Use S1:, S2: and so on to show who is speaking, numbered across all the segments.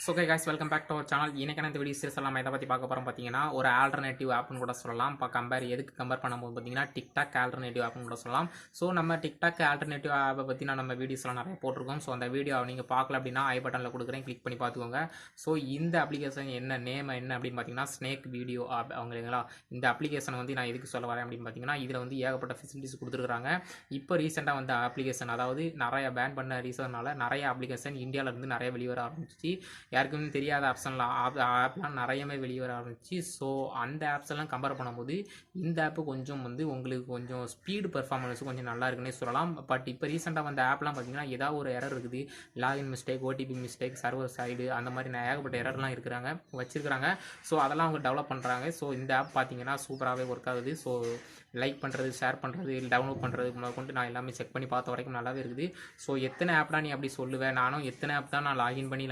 S1: So okay guys, welcome back to our channel. இன்னைக்கான இந்த video series எல்லாம் எதை பற்றி பார்க்க போகிறோம் பார்த்தீங்கன்னா, ஒரு ஆல்டர்னேட்டிவ் ஆப்னு கூட சொல்லலாம். இப்போ எதுக்கு கம்பேர் பண்ணும்போது பார்த்தீங்கன்னா, டிக்டாக் ஆல்டர்னேட்டிவ் ஆப்னு கூட சொல்லலாம். ஸோ நம்ம டிக்டாக் ஆல்டர்னேட்டிவ் ஆப்பை பற்றி நம்ம வீடியோஸ்லாம் நிறைய போட்டிருக்கோம். ஸோ அந்த வீடியோ நீங்கள் பார்க்கல அப்படின்னா ஐ பட்டனில் கொடுக்குறேன், கிளிக் பண்ணி பார்த்துக்கோங்க. ஸோ இந்த அப்ளிகேஷன் நேம் என்ன அப்படின்னு பார்த்தீங்கன்னா, ஸ்னேக் வீடியோ ஆப் அவங்களா. இந்த அப்ளிகேஷன் வந்து நான் எதுக்கு சொல்ல வரேன் அப்படின்னு பார்த்தீங்கன்னா, இதில் வந்து ஏகப்பட்ட ஃபெசிலிட்டிஸ் கொடுத்துருக்காங்க. இப்போ ரீசெண்டாக வந்த அப்ளிகேஷன், அதாவது நிறைய பேன் பண்ண ரீசனால நிறைய அப்ளிகேஷன் இந்தியாவிலேருந்து நிறைய வெளிவர ஆரம்பிச்சிச்சு. யாருக்குமே தெரியாத ஆப்லாம் நிறையவே வெளியே வர ஆரம்பிச்சு. ஸோ அந்த ஆப்ஸ் எல்லாம் கம்பேர் பண்ணும்போது இந்த ஆப்பு கொஞ்சம் வந்து உங்களுக்கு கொஞ்சம் ஸ்பீடு பெர்ஃபார்மன்ஸ் கொஞ்சம் நல்லா இருக்குன்னே சொல்லலாம். பட் இப்போ ரீசெண்டாக வந்த ஆப்லாம் பார்த்தீங்கன்னா ஏதாவது ஒரு எரர் இருக்குது. Login mistake, OTP mistake, server side அந்த மாதிரி ஏகப்பட்ட எரர்லாம் வச்சிருக்கிறாங்க. ஸோ அதெல்லாம் அவங்க டெவலப் பண்ணுறாங்க. ஸோ இந்த ஆப் பார்த்தீங்கன்னா சூப்பராகவே ஒர்க் ஆகுது. ஸோ லைக் பண்ணுறது, ஷேர் பண்ணுறது, டவுன்லோட் பண்ணுறது கொண்டு நான் எல்லாமே செக் பண்ணி பார்த்த வரைக்கும் நல்லாவே இருக்குது. ஸோ எத்தனை ஆப்லாம் நீ அப்படி சொல்லுவேன், நானும் எத்தனை ஆப் தான் நான் லாகின் பண்ணி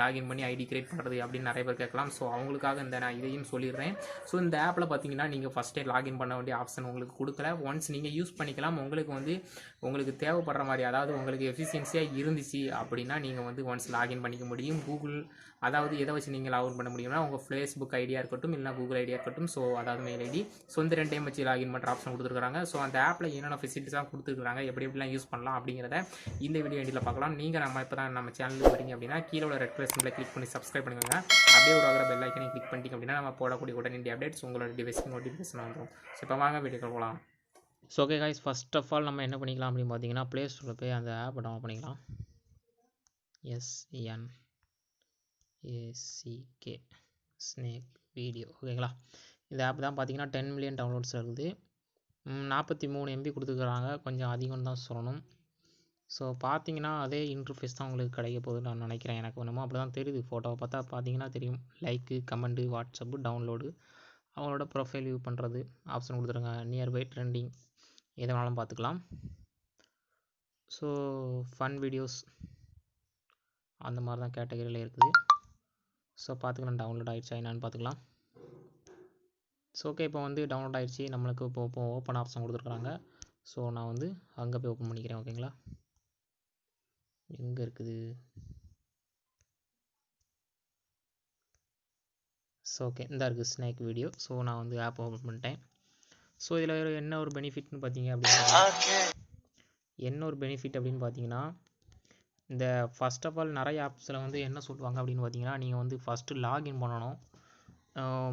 S1: ஐடி கிரியேட் பண்ணுறது அப்படின்னு நிறைய பேர் கேட்கலாம். ஸோ அவங்களுக்காக நான் இதையும் சொல்லிடுறேன். ஸோ இந்த ஆப்பில் பார்த்தீங்கன்னா நீங்கள் ஃபஸ்ட்டே லாகின் பண்ண வேண்டிய ஆப்ஷன் உங்களுக்கு கொடுக்கல. ஒன்ஸ் நீங்கள் யூஸ் பண்ணிக்கலாம். உங்களுக்கு தேவைப்படுற மாதிரி, அதாவது உங்களுக்கு எஃபிஷியன்சியாக இருந்துச்சு அப்படின்னா நீங்கள் வந்து ஒன்ஸ் லாகின் பண்ணிக்க முடியும். கூகுள், அதாவது எதை வச்சு நீங்கள் லாகின் பண்ண முடியும்னா உங்கள் ஃபேஸ்புக் ஐடியா இருக்கட்டும், இல்லைனா கூகுள் ஐடியா இருக்கட்டும். ஸோ அதாவது மெயில் ஐடி, ஸோ இந்த ரெண்டையும் வச்சு லாகின் பண்ணுற ஆப்ஷன் கொடுத்துருக்காங்க. ஸோ அந்த ஆப்பில் என்னென்ன ஃபெசிலிட்டிஸாக கொடுத்துருக்காங்க, எப்படிலாம் யூஸ் பண்ணலாம் அப்படிங்கிறத இந்த வீடியோ எண்டில் பார்க்கலாம். நீங்கள் இப்போ தான் நம்ம சேனலுக்கு வரீங்க அப்படின்னா கீழே உள்ள ரெட் கலர் சிம்பிளை கிளிக் பண்ணி சப்ஸ்கிரைப் பண்ணிக்கோங்க. அப்படியே ஒரு பெல் ஐக்கனை கிளிக் பண்ணிட்டீங்க அப்படின்னா நம்ம போடக்கூடிய உடனடி அப்டேட்ஸ் உங்களோட டிவைஸ்க்கு நோட்டிஃபிகேஷன் வந்துடும். ஸோ இப்போ வாங்க வீடியோக்கு போகலாம். So okay guys, first of all நம்ம என்ன பண்ணிக்கலாம் அப்படின்னு பார்த்தீங்கன்னா, ப்ளே ஸ்டோரில் போய் அந்த ஆப்பை டவுன்லோட் பண்ணிக்கலாம். SNAK ஸ்னேக் வீடியோ, ஓகேங்களா. இந்த ஆப் தான் பார்த்தீங்கன்னா 10 மில்லியன் டவுன்லோட்ஸ் இருக்குது. 43 MB கொடுத்துருக்குறாங்க, கொஞ்சம் அதிகம் தான் சொல்லணும். ஸோ பார்த்தீங்கன்னா அதே இன்டர்ஃபேஸ் தான் உங்களுக்கு கிடைக்க போகுதுன்னு நான் நினைக்கிறேன். எனக்கு ஒன்றுமோ அப்படி தான் தெரியுது. ஃபோட்டோவை பார்த்தா பார்த்தீங்கன்னா தெரியும். லைக்கு, கமெண்ட்டு, வாட்ஸ்அப்பு, டவுன்லோடு, அவங்களோட ப்ரொஃபைல் வியூ பண்ணுறது ஆப்ஷன் கொடுத்துருங்க. நியர்பை, ட்ரெண்டிங், எது வேணாலும் பார்த்துக்கலாம். ஸோ ஃபன் வீடியோஸ் அந்த மாதிரி தான் கேட்டகரியில் இருக்குது. ஸோ பார்த்துக்கலாம் டவுன்லோட் ஆகிடுச்சா என்னான்னு பார்த்துக்கலாம். ஸோ ஓகே, இப்போ வந்து டவுன்லோட் ஆகிடுச்சு. நம்மளுக்கு இப்போ ஓப்பன் ஆப்ஷன் கொடுத்துருக்குறாங்க. ஸோ நான் வந்து அங்கே போய் ஓப்பன் பண்ணிக்கிறேன், ஓகேங்களா. எங்கே இருக்குது? ஸோ ஓகே, இந்த இருக்குது ஸ்னேக் வீடியோ. ஸோ நான் வந்து ஆப் ஓப்பன் பண்ணிட்டேன். ஸோ இதில் என்ன ஒரு பெனிஃபிட்னு பார்த்தீங்க அப்படின்னு பார்த்தீங்கன்னா, இந்த ஃபர்ஸ்ட் ஆஃப் ஆல் நிறைய ஆப்ஸில் வந்து என்ன சொல்லுவாங்க அப்படின்னு பார்த்தீங்கன்னா, நீங்கள் வந்து ஃபஸ்ட்டு லாகின் பண்ணணும்.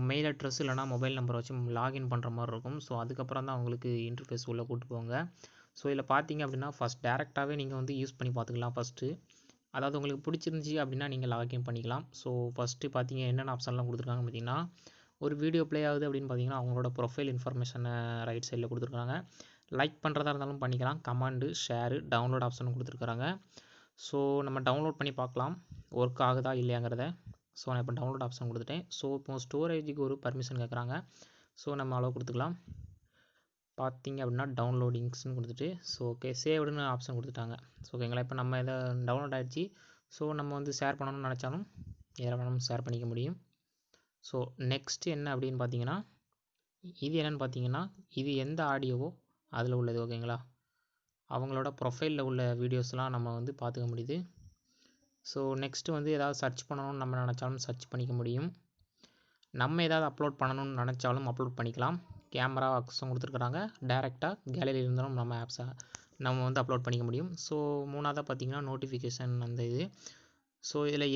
S1: மெயில் அட்ரஸ் இல்லைனா மொபைல் நம்பர் வச்சு லாகின் பண்ணுற மாதிரி இருக்கும். ஸோ அதுக்கப்புறம் தான் உங்களுக்கு இன்டர்ஃபேஸ் உள்ளே கூப்பிட்டு போவாங்க. ஸோ இதில் பார்த்தீங்க அப்படின்னா ஃபஸ்ட் டேரெக்டாகவே நீங்கள் வந்து யூஸ் பண்ணி பார்த்துக்கலாம். ஃபஸ்ட்டு அதாவது உங்களுக்கு பிடிச்சிருந்துச்சி அப்படின்னா நீங்கள் லாகின் பண்ணிக்கலாம். ஸோ ஃபஸ்ட்டு பார்த்தீங்க என்னென்ன ஆப்ஷன்லாம் கொடுத்துருக்காங்க பார்த்தீங்கன்னா, ஒரு வீடியோ ப்ளே ஆகுது அப்படின்னு பார்த்தீங்கன்னா அவங்களோட ப்ரொஃபைல் இன்ஃபர்மேஷனை ரைட் சைடில் கொடுத்துருக்காங்க. லைக் பண்ணுறதா இருந்தாலும் பண்ணிக்கலாம். கமெண்டு, ஷேரு, டவுன்லோட் ஆப்ஷன் கொடுத்துருக்காங்க. ஸோ நம்ம டவுன்லோட் பண்ணி பார்க்கலாம் ஒர்க் ஆகுதா இல்லையாங்கிறத. ஸோ நான் இப்போ டவுன்லோட் ஆப்ஷன் கொடுத்துட்டேன். ஸோ இப்போ ஸ்டோரேஜுக்கு ஒரு பர்மிஷன் கேட்குறாங்க. ஸோ நம்ம அளவு கொடுத்துக்கலாம். பார்த்திங்க அப்படின்னா டவுன்லோடிங்ஸ்னு கொடுத்துட்டு ஸோ ஓகே சேவ்டுன்னு ஆப்ஷன் கொடுத்துட்டாங்க. ஸோ ஓகேங்களா, இப்போ நம்ம இதை டவுன்லோட் ஆகிடுச்சு. ஸோ நம்ம வந்து ஷேர் பண்ணணும்னு நினச்சாலும் எதில் வேணாலும் ஷேர் பண்ணிக்க முடியும். ஸோ நெக்ஸ்ட்டு என்ன அப்படின்னு பார்த்தீங்கன்னா, இது என்னென்னு பார்த்தீங்கன்னா, இது எந்த ஆடியோவோ அதில் உள்ளது, ஓகேங்களா. அவங்களோட ப்ரொஃபைலில் உள்ள வீடியோஸ்லாம் நம்ம வந்து பார்த்துக்க முடியுது. ஸோ நெக்ஸ்ட்டு வந்து எதாவது சர்ச் பண்ணணும்னு நம்ம நினச்சாலும் சர்ச் பண்ணிக்க முடியும். நம்ம எதாவது அப்லோட் பண்ணணும்னு நினச்சாலும் அப்லோட் பண்ணிக்கலாம். கேமரா ஆப்ஷன் கொடுத்துருக்குறாங்க. டேரெக்டாக கேலரியில் இருந்தாலும் நம்ம ஆப்ஸை நம்ம வந்து அப்லோட் பண்ணிக்க முடியும். ஸோ மூணாவதாக பார்த்தீங்கன்னா நோட்டிஃபிகேஷன் அந்த இது. ஸோ இதில்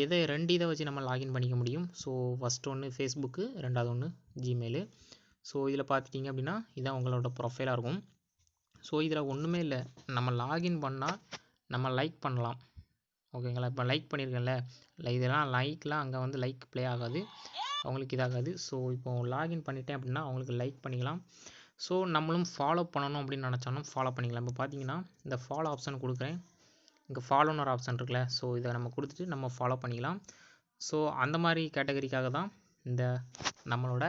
S1: இதை வச்சு நம்ம லாகின் பண்ணிக்க முடியும். ஸோ ஃபஸ்ட்டு ஒன்று ஃபேஸ்புக்கு, ரெண்டாவது ஒன்று ஜிமெயிலு. ஸோ இதில் பார்த்துட்டிங்க அப்படின்னா இதான் உங்களோட ப்ரொஃபைலாக இருக்கும். ஸோ இதில் ஒன்றுமே இல்லை, நம்ம லாகின் பண்ணால் நம்ம லைக் பண்ணலாம், ஓகேங்களா. இப்போ லைக் பண்ணியிருக்கேன்ல, இதெல்லாம் லைக்லாம் அங்கே வந்து லைக் ப்ளே ஆகாது, அவங்களுக்கு இதாகாது. ஸோ இப்போ லாகின் பண்ணிட்டேன் அப்படின்னா அவங்களுக்கு லைக் பண்ணிக்கலாம். ஸோ நம்மளும் ஃபாலோ பண்ணணும் அப்படின்னு நினச்சாலும் ஃபாலோ பண்ணிக்கலாம். இப்போ பார்த்தீங்கன்னா இந்த ஃபாலோ ஆப்ஷன் கொடுக்குறேன். இங்கே ஃபாலோன்னு ஒரு ஆப்ஷன் இருக்குல்ல, ஸோ இதை நம்ம கொடுத்துட்டு நம்ம ஃபாலோ பண்ணிக்கலாம். ஸோ அந்த மாதிரி கேட்டகரிக்காக தான் இந்த நம்மளோட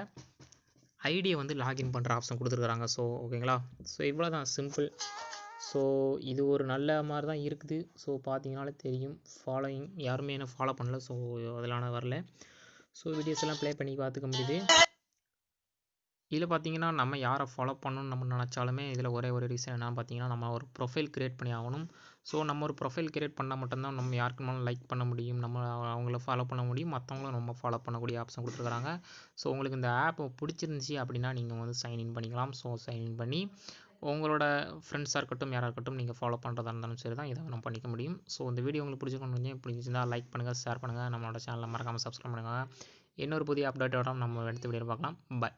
S1: ஐடியை வந்து லாகின் பண்ணுற ஆப்ஷன் கொடுத்துருக்குறாங்க. ஸோ ஓகேங்களா, ஸோ இவ்வளோ தான் சிம்பிள். ஸோ இது ஒரு நல்ல மாதிரி தான் இருக்குது. ஸோ பார்த்தீங்கனாலே தெரியும், ஃபாலோயிங் யாருமே என்ன ஃபாலோ பண்ணல. ஸோ அதில் நான் வரல. ஸோ வீடியோஸ் எல்லாம் ப்ளே பண்ணி பார்த்துக்க முடியுது. இதில் பார்த்தீங்கன்னா நம்ம யாரை ஃபாலோ பண்ணணும்னு நம்ம நினச்சாலுமே இதில் ஒரே ஒரு ரீசன் என்ன பார்த்தீங்கன்னா நம்ம ஒரு ப்ரொஃபைல் க்ரியேட் பண்ணி ஆகணும். ஸோ நம்ம ஒரு ப்ரொஃபைல் க்ரியேட் பண்ணால் மட்டும்தான் நம்ம யாருக்குனாலும் லைக் பண்ண முடியும், நம்ம அவங்கள ஃபாலோ பண்ண முடியும், மற்றவங்களும் நம்ம ஃபாலோ பண்ணக்கூடிய ஆப்ஷன் கொடுத்துருக்காங்க. ஸோ உங்களுக்கு இந்த ஆப் பிடிச்சிருந்துச்சி அப்படின்னா நீங்கள் வந்து சைன்இன் பண்ணிக்கலாம். ஸோ சைன்இன் பண்ணி உங்களோட ஃப்ரெண்ட்ஸாக இருக்கட்டும் யாராக இருக்கட்டும் நீங்கள் ஃபாலோ பண்ணுறதா இருந்தாலும் சரி தான், இதை நம்ம பண்ணிக்க முடியும். ஸோ இந்த வீடியோ உங்களுக்கு பிடிச்சிருந்தா லைக் பண்ணுங்கள், ஷேர் பண்ணுங்கள், நம்மளோட சேனலை மறக்காமல் சப்ஸ்கிரைப் பண்ணுங்கள். இன்னொரு புதிய அப்டேட்டோட நம்ம அடுத்த வீடியோ பார்க்கலாம். பாய்.